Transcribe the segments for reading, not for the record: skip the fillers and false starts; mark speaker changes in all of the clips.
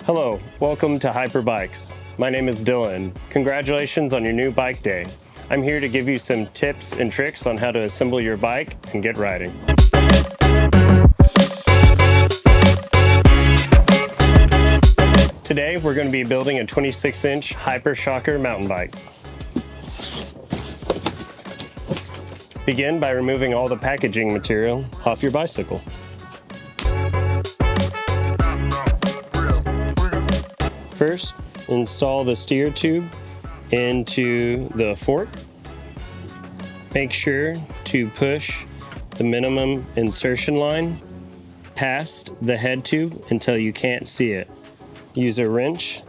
Speaker 1: Hello, welcome to Hyper Bikes. My name is Dylan. Congratulations on your new bike day. I'm here to give you some tips and tricks on how to assemble your bike and get riding. Today we're going to be building a 26-inch Hyper Shocker mountain bike. Begin by removing all the packaging material off your bicycle. First, install the steer tube into the fork. Make sure to push the minimum insertion line past the head tube until you can't see it. Use a wrench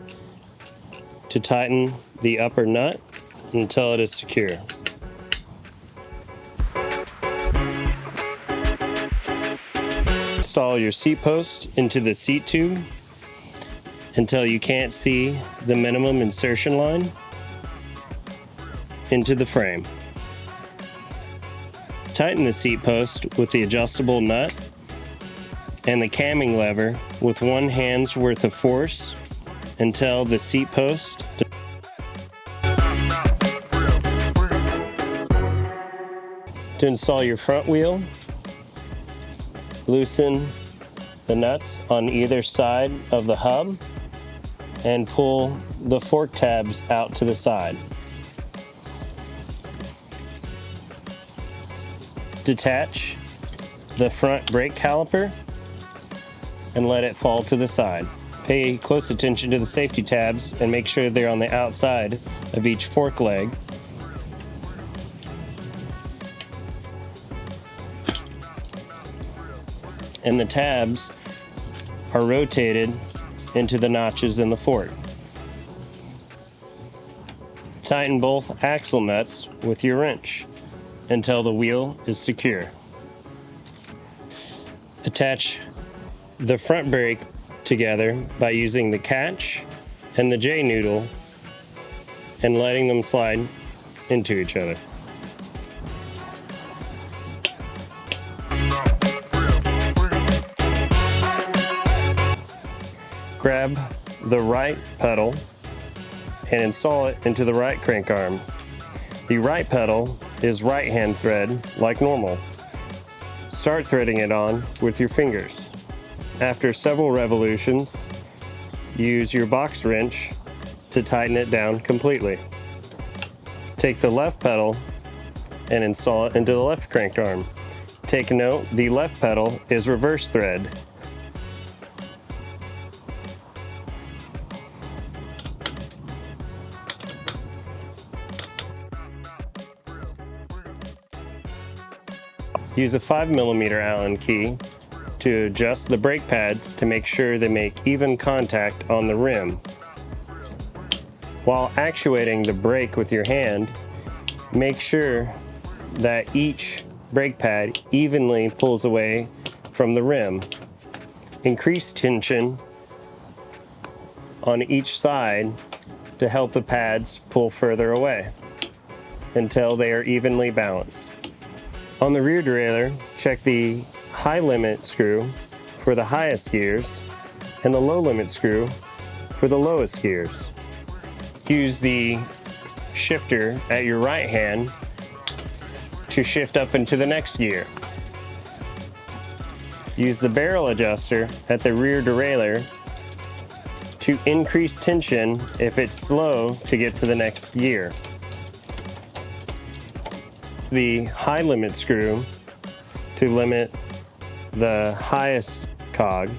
Speaker 1: to tighten the upper nut until it is secure. Install your seat post into the seat tube until you can't see the minimum insertion line into the frame. Tighten the seat post with the adjustable nut and the camming lever with one hand's worth of force until the seat post. To install your front wheel, loosen the nuts on either side of the hub and pull the fork tabs out to the side. Detach the front brake caliper and let it fall to the side. Pay close attention to the safety tabs and make sure they're on the outside of each fork leg. And the tabs are rotated into the notches in the fork. Tighten both axle nuts with your wrench until the wheel is secure. Attach the front brake together by using the catch and the J noodle and letting them slide into each other. Grab the right pedal and install it into the right crank arm. The right pedal is right hand thread like normal. Start threading it on with your fingers. After several revolutions, use your box wrench to tighten it down completely. Take the left pedal and install it into the left crank arm. Take note, the left pedal is reverse thread. Use a 5mm Allen key to adjust the brake pads to make sure they make even contact on the rim. While actuating the brake with your hand, make sure that each brake pad evenly pulls away from the rim. Increase tension on each side to help the pads pull further away until they are evenly balanced. On the rear derailleur, check the high limit screw for the highest gears and the low limit screw for the lowest gears. Use the shifter at your right hand to shift up into the next gear. Use the barrel adjuster at the rear derailleur to increase tension if it's slow to get to the next gear. The high limit screw to limit the highest cog,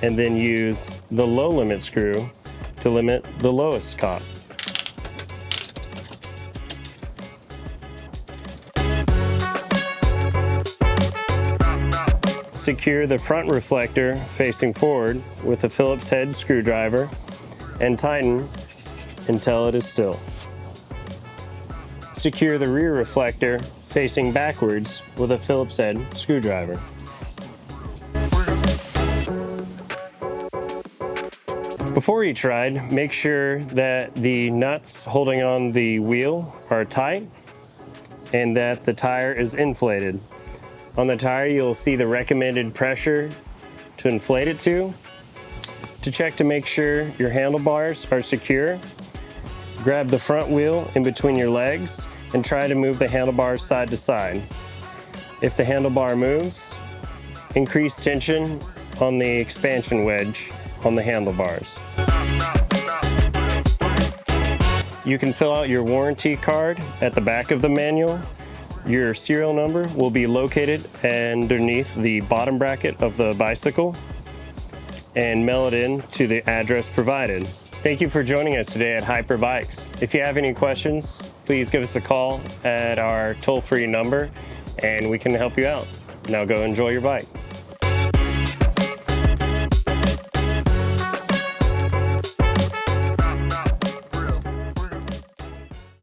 Speaker 1: and then use the low limit screw to limit the lowest cog. Secure the front reflector facing forward with a Phillips head screwdriver and tighten until it is still. Secure the rear reflector facing backwards with a Phillips head screwdriver. Before each ride, make sure that the nuts holding on the wheel are tight and that the tire is inflated. On the tire, you'll see the recommended pressure to inflate it to. To check to make sure your handlebars are secure, grab the front wheel in between your legs and try to move the handlebars side to side. If the handlebar moves, increase tension on the expansion wedge on the handlebars. You can fill out your warranty card at the back of the manual. Your serial number will be located underneath the bottom bracket of the bicycle and mail it in to the address provided. Thank you for joining us today at Hyper Bikes. If you have any questions, please give us a call at our toll-free number and we can help you out. Now go enjoy your bike.